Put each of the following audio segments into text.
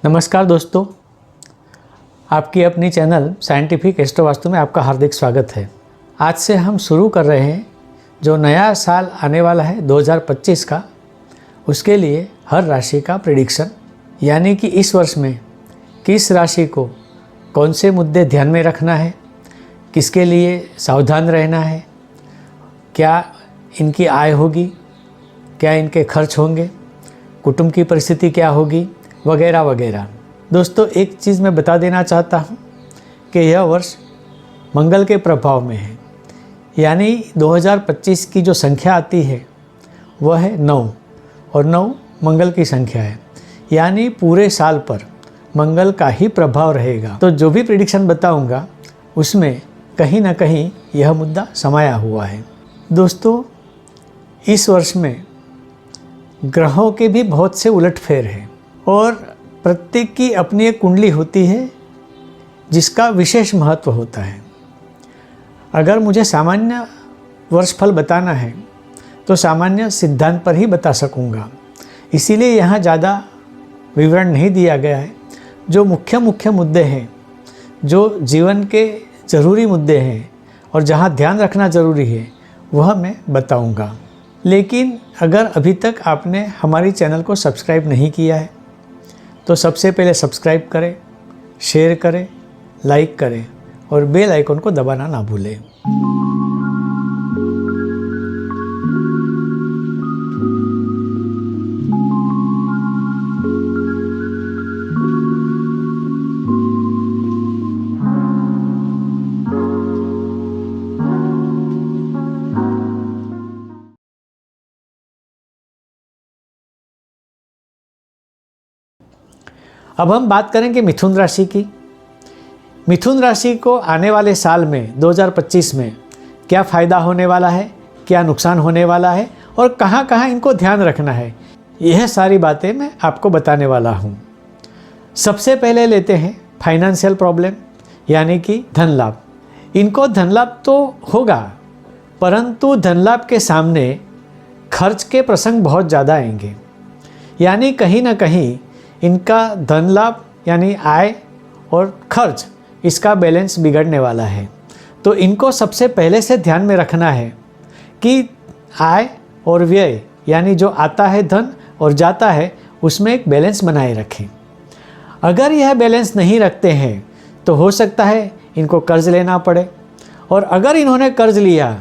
नमस्कार दोस्तों, आपकी अपनी चैनल साइंटिफिक एस्ट्रो वास्तु में आपका हार्दिक स्वागत है। आज से हम शुरू कर रहे हैं जो नया साल आने वाला है 2025 का, उसके लिए हर राशि का प्रेडिक्शन, यानी कि इस वर्ष में किस राशि को कौन से मुद्दे ध्यान में रखना है, किसके लिए सावधान रहना है, क्या इनकी आय होगी, क्या इनके खर्च होंगे, कुटुंब की परिस्थिति क्या होगी, वगैरह वगैरह। दोस्तों, एक चीज़ मैं बता देना चाहता हूँ कि यह वर्ष मंगल के प्रभाव में है, यानी 2025 की जो संख्या आती है वह है 9 और 9 मंगल की संख्या है, यानी पूरे साल पर मंगल का ही प्रभाव रहेगा। तो जो भी प्रेडिक्शन बताऊँगा उसमें कहीं ना कहीं यह मुद्दा समाया हुआ है। दोस्तों, इस वर्ष में ग्रहों के भी बहुत से उलटफेर हैं और प्रत्येक की अपनी एक कुंडली होती है जिसका विशेष महत्व होता है। अगर मुझे सामान्य वर्षफल बताना है तो सामान्य सिद्धांत पर ही बता सकूंगा, इसीलिए यहाँ ज़्यादा विवरण नहीं दिया गया है। जो मुख्य मुद्दे हैं, जो जीवन के ज़रूरी मुद्दे हैं और जहाँ ध्यान रखना ज़रूरी है वह मैं बताऊंगा। लेकिन अगर अभी तक आपने हमारी चैनल को सब्सक्राइब नहीं किया है तो सबसे पहले सब्सक्राइब करें, शेयर करें, लाइक करें और बेल आइकन को दबाना ना भूलें। अब हम बात करेंगे मिथुन राशि की। मिथुन राशि को आने वाले साल में 2025 में क्या फ़ायदा होने वाला है, क्या नुकसान होने वाला है और कहाँ कहाँ इनको ध्यान रखना है, यह सारी बातें मैं आपको बताने वाला हूँ। सबसे पहले लेते हैं फाइनेंशियल प्रॉब्लम, यानी कि धन लाभ। इनको धन लाभ तो होगा, परंतु धन लाभ के सामने खर्च के प्रसंग बहुत ज़्यादा आएंगे, यानी कहीं ना कहीं इनका धन लाभ यानी आय और खर्च, इसका बैलेंस बिगड़ने वाला है। तो इनको सबसे पहले से ध्यान में रखना है कि आय और व्यय, यानी जो आता है धन और जाता है, उसमें एक बैलेंस बनाए रखें। अगर यह बैलेंस नहीं रखते हैं तो हो सकता है इनको कर्ज लेना पड़े, और अगर इन्होंने कर्ज लिया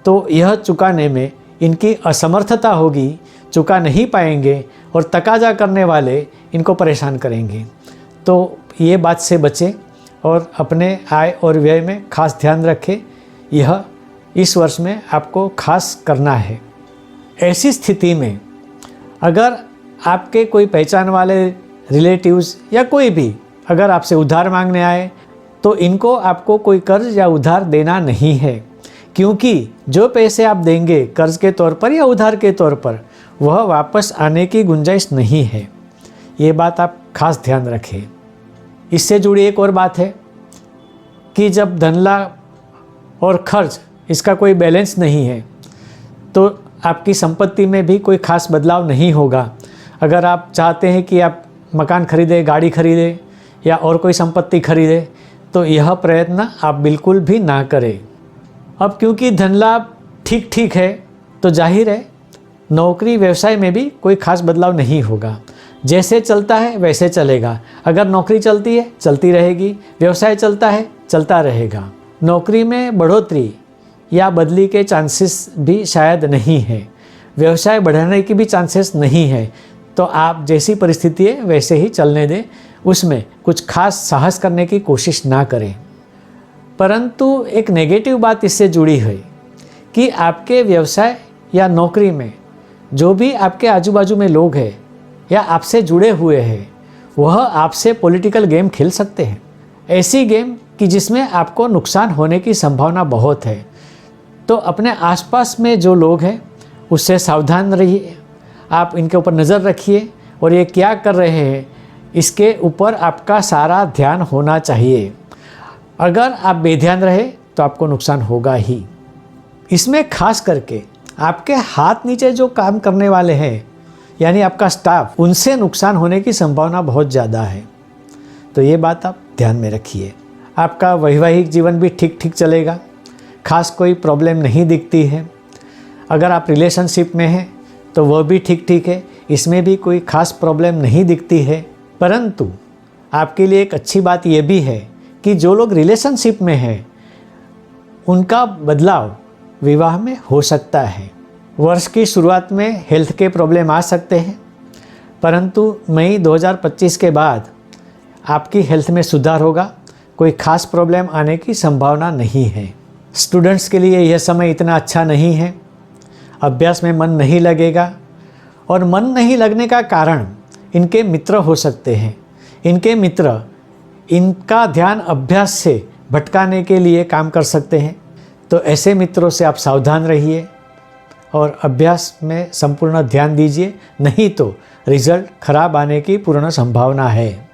तो यह चुकाने में इनकी असमर्थता होगी, चुका नहीं पाएंगे और तकाजा करने वाले इनको परेशान करेंगे। तो ये बात से बचें और अपने आय और व्यय में खास ध्यान रखें। यह इस वर्ष में आपको खास करना है। ऐसी स्थिति में अगर आपके कोई पहचान वाले रिलेटिव्स या कोई भी अगर आपसे उधार मांगने आए तो इनको आपको कोई कर्ज या उधार देना नहीं है, क्योंकि जो पैसे आप देंगे कर्ज के तौर पर या उधार के तौर पर, वह वापस आने की गुंजाइश नहीं है। ये बात आप खास ध्यान रखें। इससे जुड़ी एक और बात है कि जब धन लाभ और खर्च इसका कोई बैलेंस नहीं है तो आपकी संपत्ति में भी कोई खास बदलाव नहीं होगा। अगर आप चाहते हैं कि आप मकान खरीदें, गाड़ी खरीदें या और कोई संपत्ति खरीदें, तो यह प्रयत्न आप बिल्कुल भी ना करें। अब क्योंकि धन लाभ ठीक ठीक है तो जाहिर है नौकरी व्यवसाय में भी कोई खास बदलाव नहीं होगा। जैसे चलता है वैसे चलेगा। अगर नौकरी चलती है चलती रहेगी, व्यवसाय चलता है चलता रहेगा। नौकरी में बढ़ोतरी या बदली के चांसेस भी शायद नहीं है, व्यवसाय बढ़ाने की भी चांसेस नहीं है। तो आप जैसी परिस्थिति है वैसे ही चलने दें, उसमें कुछ खास साहस करने की कोशिश ना करें। परंतु एक नेगेटिव बात इससे जुड़ी है कि आपके व्यवसाय या नौकरी में जो भी आपके आजू बाजू में लोग हैं या आपसे जुड़े हुए हैं, वह आपसे पॉलिटिकल गेम खेल सकते हैं। ऐसी गेम कि जिसमें आपको नुकसान होने की संभावना बहुत है। तो अपने आसपास में जो लोग हैं उससे सावधान रहिए, आप इनके ऊपर नज़र रखिए और ये क्या कर रहे हैं इसके ऊपर आपका सारा ध्यान होना चाहिए। अगर आप बेध्यान रहे तो आपको नुकसान होगा ही। इसमें खास करके आपके हाथ नीचे जो काम करने वाले हैं यानी आपका स्टाफ, उनसे नुकसान होने की संभावना बहुत ज़्यादा है। तो ये बात आप ध्यान में रखिए। आपका वैवाहिक जीवन भी ठीक ठीक चलेगा, खास कोई प्रॉब्लम नहीं दिखती है। अगर आप रिलेशनशिप में हैं तो वह भी ठीक ठीक है, इसमें भी कोई खास प्रॉब्लम नहीं दिखती है। परंतु आपके लिए एक अच्छी बात यह भी है कि जो लोग रिलेशनशिप में हैं उनका बदलाव विवाह में हो सकता है। वर्ष की शुरुआत में हेल्थ के प्रॉब्लम आ सकते हैं, परंतु मई 2025 के बाद आपकी हेल्थ में सुधार होगा, कोई खास प्रॉब्लम आने की संभावना नहीं है। स्टूडेंट्स के लिए यह समय इतना अच्छा नहीं है, अभ्यास में मन नहीं लगेगा और मन नहीं लगने का कारण इनके मित्र हो सकते हैं। इनके मित्र इनका ध्यान अभ्यास से भटकाने के लिए काम कर सकते हैं, तो ऐसे मित्रों से आप सावधान रहिए और अभ्यास में संपूर्ण ध्यान दीजिए, नहीं तो रिजल्ट खराब आने की पूर्ण संभावना है।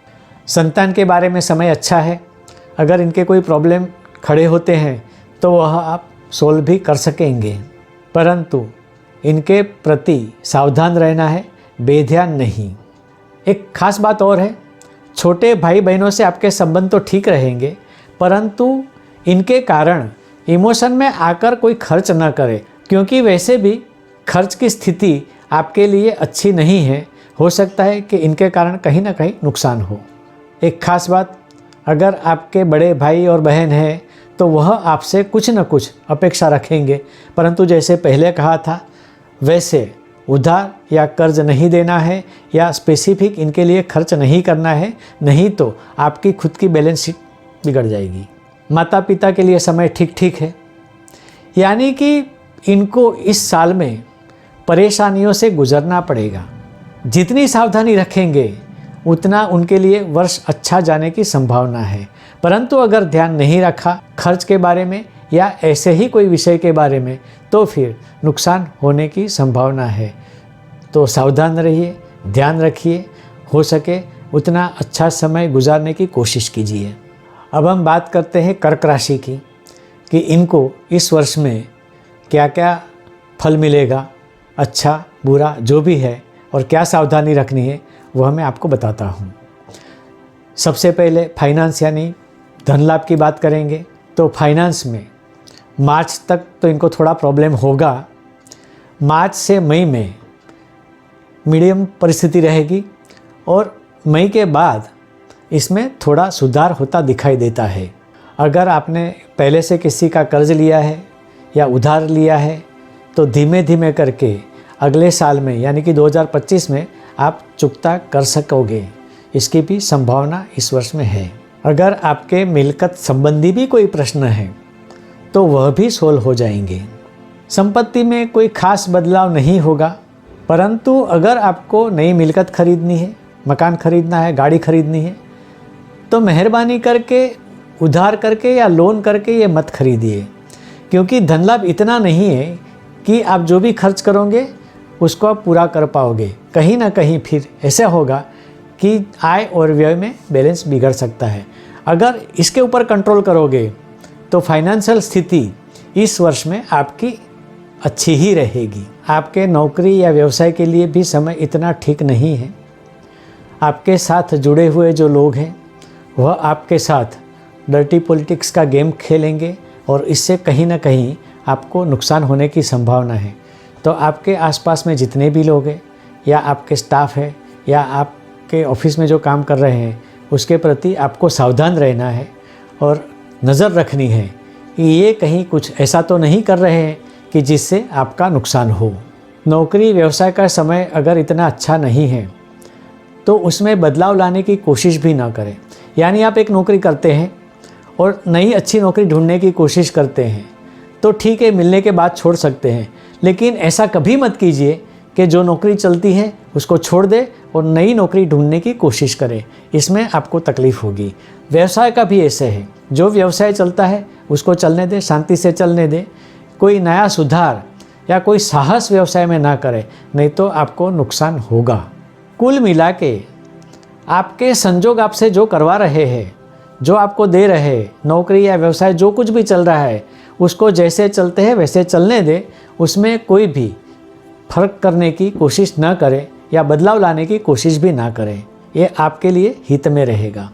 संतान के बारे में समय अच्छा है। अगर इनके कोई प्रॉब्लम खड़े होते हैं तो वह आप सोल्व भी कर सकेंगे, परंतु इनके प्रति सावधान रहना है, बेध्यान नहीं। एक खास बात और है, छोटे भाई बहनों से आपके संबंध तो ठीक रहेंगे, परंतु इनके कारण इमोशन में आकर कोई खर्च ना करे, क्योंकि वैसे भी खर्च की स्थिति आपके लिए अच्छी नहीं है। हो सकता है कि इनके कारण कहीं ना कहीं नुकसान हो। एक खास बात, अगर आपके बड़े भाई और बहन हैं तो वह आपसे कुछ न कुछ अपेक्षा रखेंगे, परंतु जैसे पहले कहा था वैसे उधार या कर्ज नहीं देना है या स्पेसिफिक इनके लिए खर्च नहीं करना है, नहीं तो आपकी खुद की बैलेंस शीट बिगड़ जाएगी। माता पिता के लिए समय ठीक ठीक है, यानी कि इनको इस साल में परेशानियों से गुजरना पड़ेगा। जितनी सावधानी रखेंगे उतना उनके लिए वर्ष अच्छा जाने की संभावना है, परंतु अगर ध्यान नहीं रखा खर्च के बारे में या ऐसे ही कोई विषय के बारे में तो फिर नुकसान होने की संभावना है। तो सावधान रहिए, ध्यान रखिए, हो सके उतना अच्छा समय गुजारने की कोशिश कीजिए। अब हम बात करते हैं कर्क राशि की कि इनको इस वर्ष में क्या क्या फल मिलेगा, अच्छा बुरा जो भी है, और क्या सावधानी रखनी है वह मैं आपको बताता हूँ। सबसे पहले फाइनेंस यानी धन लाभ की बात करेंगे तो फाइनेंस में मार्च तक तो इनको थोड़ा प्रॉब्लम होगा। मार्च से मई में मीडियम परिस्थिति रहेगी और मई के बाद इसमें थोड़ा सुधार होता दिखाई देता है। अगर आपने पहले से किसी का कर्ज लिया है या उधार लिया है तो धीमे धीमे करके अगले साल में यानी कि 2025 में आप चुकता कर सकोगे, इसकी भी संभावना इस वर्ष में है। अगर आपके मिलकत संबंधी भी कोई प्रश्न है तो वह भी सोल्व हो जाएंगे। संपत्ति में कोई खास बदलाव नहीं होगा, परंतु अगर आपको नई मिलकत खरीदनी है, मकान खरीदना है, गाड़ी खरीदनी है, तो मेहरबानी करके उधार करके या लोन करके ये मत खरीदिए, क्योंकि धन लाभ इतना नहीं है कि आप जो भी खर्च करोगे उसको आप पूरा कर पाओगे। कहीं ना कहीं फिर ऐसा होगा कि आय और व्यय में बैलेंस बिगड़ सकता है। अगर इसके ऊपर कंट्रोल करोगे तो फाइनेंशियल स्थिति इस वर्ष में आपकी अच्छी ही रहेगी। आपके नौकरी या व्यवसाय के लिए भी समय इतना ठीक नहीं है। आपके साथ जुड़े हुए जो लोग हैं वह आपके साथ डर्टी पॉलिटिक्स का गेम खेलेंगे और इससे कहीं ना कहीं आपको नुकसान होने की संभावना है। तो आपके आसपास में जितने भी लोग हैं या आपके स्टाफ है या आपके ऑफिस में जो काम कर रहे हैं उसके प्रति आपको सावधान रहना है और नज़र रखनी है कि ये कहीं कुछ ऐसा तो नहीं कर रहे हैं कि जिससे आपका नुकसान हो। नौकरी व्यवसाय का समय अगर इतना अच्छा नहीं है तो उसमें बदलाव लाने की कोशिश भी ना करें। यानी आप एक नौकरी करते हैं और नई अच्छी नौकरी ढूंढने की कोशिश करते हैं तो ठीक है, मिलने के बाद छोड़ सकते हैं, लेकिन ऐसा कभी मत कीजिए कि जो नौकरी चलती है उसको छोड़ दे और नई नौकरी ढूंढने की कोशिश करें, इसमें आपको तकलीफ़ होगी। व्यवसाय का भी ऐसे है, जो व्यवसाय चलता है उसको चलने दे, शांति से चलने दे, कोई नया सुधार या कोई साहस व्यवसाय में ना करे, नहीं तो आपको नुकसान होगा। कुल मिला के आपके संजोग आपसे जो करवा रहे हैं, जो आपको दे रहे हैं, नौकरी या व्यवसाय जो कुछ भी चल रहा है उसको जैसे चलते हैं वैसे चलने दे, उसमें कोई भी फर्क करने की कोशिश न करें, या बदलाव लाने की कोशिश भी ना करें। ये आपके लिए हित में रहेगा।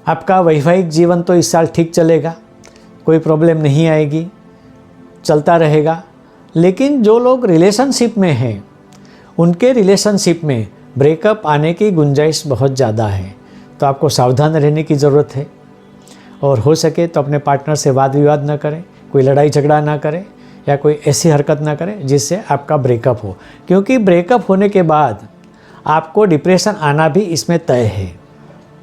आपका वैवाहिक जीवन तो इस साल ठीक चलेगा, कोई प्रॉब्लम नहीं आएगी, चलता रहेगा। लेकिन जो लोग रिलेशनशिप में हैं, उनके रिलेशनशिप में ब्रेकअप आने की गुंजाइश बहुत ज़्यादा है। तो आपको सावधान रहने की ज़रूरत है और हो सके तो अपने पार्टनर से वाद विवाद ना करें, कोई लड़ाई झगड़ा ना करें या कोई ऐसी हरकत ना करें जिससे आपका ब्रेकअप हो, क्योंकि ब्रेकअप होने के बाद आपको डिप्रेशन आना भी इसमें तय है।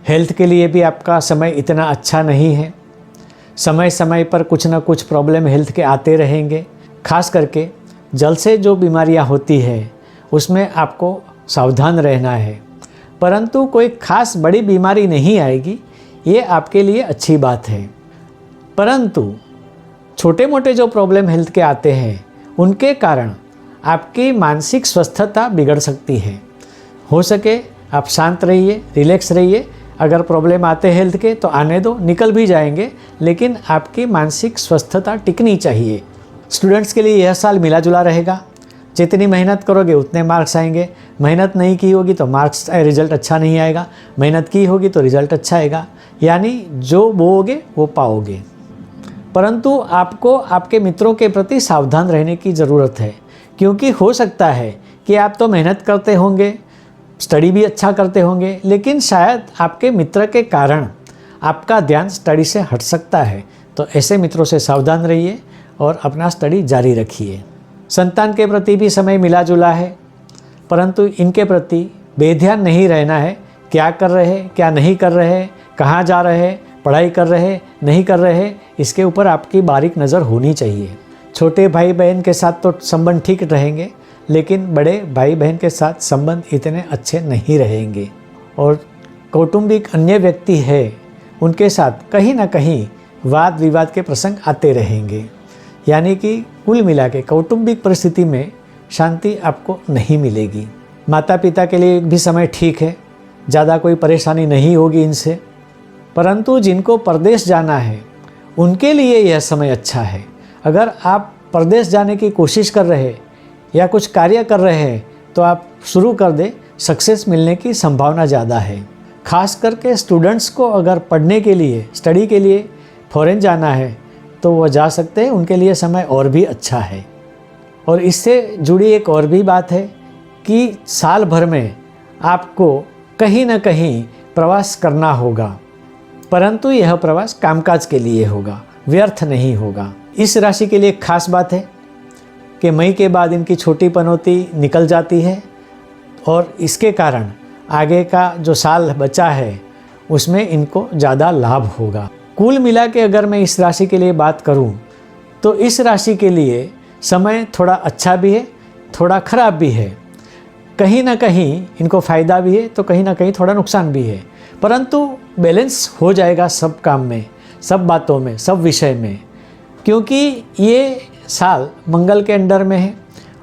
हेल्थ के लिए भी आपका समय इतना अच्छा नहीं है। समय समय पर कुछ ना कुछ प्रॉब्लम हेल्थ के आते रहेंगे। खास करके जल से जो बीमारियां होती है उसमें आपको सावधान रहना है, परंतु कोई खास बड़ी बीमारी नहीं आएगी, ये आपके लिए अच्छी बात है। परंतु छोटे मोटे जो प्रॉब्लम हेल्थ के आते हैं उनके कारण आपकी मानसिक स्वस्थता बिगड़ सकती है। हो सके आप शांत रहिए, रिलैक्स रहिए। अगर प्रॉब्लम आते हेल्थ के तो आने दो, निकल भी जाएंगे, लेकिन आपकी मानसिक स्वस्थता टिकनी चाहिए। स्टूडेंट्स के लिए यह साल मिला जुला रहेगा। जितनी मेहनत करोगे उतने मार्क्स आएंगे। मेहनत नहीं की होगी तो रिजल्ट अच्छा नहीं आएगा, मेहनत की होगी तो रिजल्ट अच्छा आएगा। यानी जो बोओगे वो पाओगे। परंतु आपको आपके मित्रों के प्रति सावधान रहने की ज़रूरत है, क्योंकि हो सकता है कि आप तो मेहनत करते होंगे, स्टडी भी अच्छा करते होंगे, लेकिन शायद आपके मित्र के कारण आपका ध्यान स्टडी से हट सकता है। तो ऐसे मित्रों से सावधान रहिए और अपना स्टडी जारी रखिए। संतान के प्रति भी समय मिला जुला है, परंतु इनके प्रति बेध्यान नहीं रहना है। क्या कर रहे हैं, क्या नहीं कर रहे हैं, कहाँ जा रहे हैं, पढ़ाई कर रहे हैं, नहीं कर रहे हैं, इसके ऊपर आपकी बारीक नज़र होनी चाहिए। छोटे भाई बहन के साथ तो संबंध ठीक रहेंगे, लेकिन बड़े भाई बहन के साथ संबंध इतने अच्छे नहीं रहेंगे। और कौटुंबिक अन्य व्यक्ति है, उनके साथ कहीं ना कहीं वाद विवाद के प्रसंग आते रहेंगे। यानी कि कुल मिला के कौटुंबिक परिस्थिति में शांति आपको नहीं मिलेगी। माता पिता के लिए भी समय ठीक है, ज़्यादा कोई परेशानी नहीं होगी इनसे। परंतु जिनको परदेश जाना है उनके लिए यह समय अच्छा है। अगर आप परदेश जाने की कोशिश कर रहे या कुछ कार्य कर रहे हैं तो आप शुरू कर दें, सक्सेस मिलने की संभावना ज़्यादा है। खास करके स्टूडेंट्स को अगर पढ़ने के लिए, स्टडी के लिए फॉरेन जाना है तो वो जा सकते हैं, उनके लिए समय और भी अच्छा है। और इससे जुड़ी एक और भी बात है कि साल भर में आपको कहीं ना कहीं प्रवास करना होगा, परंतु यह प्रवास कामकाज के लिए होगा, व्यर्थ नहीं होगा। इस राशि के लिए खास बात है कि मई के बाद इनकी छोटी पनौती निकल जाती है और इसके कारण आगे का जो साल बचा है उसमें इनको ज़्यादा लाभ होगा। कुल मिला के अगर मैं इस राशि के लिए बात करूं तो इस राशि के लिए समय थोड़ा अच्छा भी है, थोड़ा ख़राब भी है। कहीं ना कहीं इनको फ़ायदा भी है तो कहीं ना कहीं थोड़ा नुकसान भी है, परंतु बैलेंस हो जाएगा सब काम में, सब बातों में, सब विषय में, क्योंकि ये साल मंगल के अंडर में है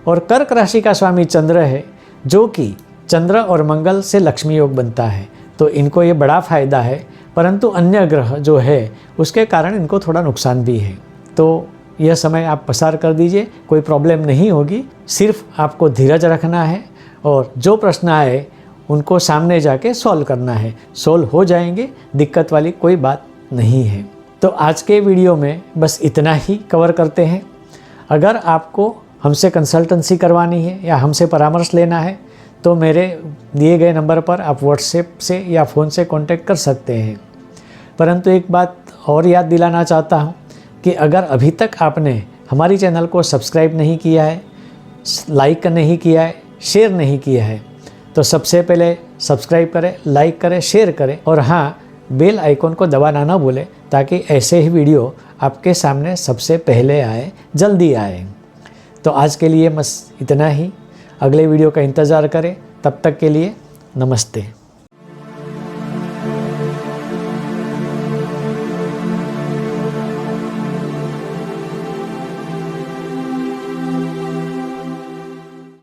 और कर्क राशि का स्वामी चंद्र है, जो कि चंद्र और मंगल से लक्ष्मी योग बनता है। तो इनको ये बड़ा फ़ायदा है, परंतु अन्य ग्रह जो है उसके कारण इनको थोड़ा नुकसान भी है। तो यह समय आप पसार कर दीजिए, कोई प्रॉब्लम नहीं होगी। सिर्फ आपको धीरज रखना है और जो प्रश्न आए उनको सामने जाके सॉल्व करना है, सॉल्व हो जाएंगे, दिक्कत वाली कोई बात नहीं है। तो आज के वीडियो में बस इतना ही कवर करते हैं। अगर आपको हमसे कंसल्टेंसी करवानी है या हमसे परामर्श लेना है तो मेरे दिए गए नंबर पर आप व्हाट्सएप से या फ़ोन से कांटेक्ट कर सकते हैं। परंतु एक बात और याद दिलाना चाहता हूं कि अगर अभी तक आपने हमारी चैनल को सब्सक्राइब नहीं किया है, लाइक नहीं किया है, शेयर नहीं किया है, तो सबसे पहले सब्सक्राइब करें, लाइक करें, शेयर करें और हाँ, बेल आइकॉन को दबाना ना भूलें, ताकि ऐसे ही वीडियो आपके सामने सबसे पहले आए, जल्दी आए। तो आज के लिए बस इतना ही। अगले वीडियो का इंतज़ार करें। तब तक के लिए नमस्ते।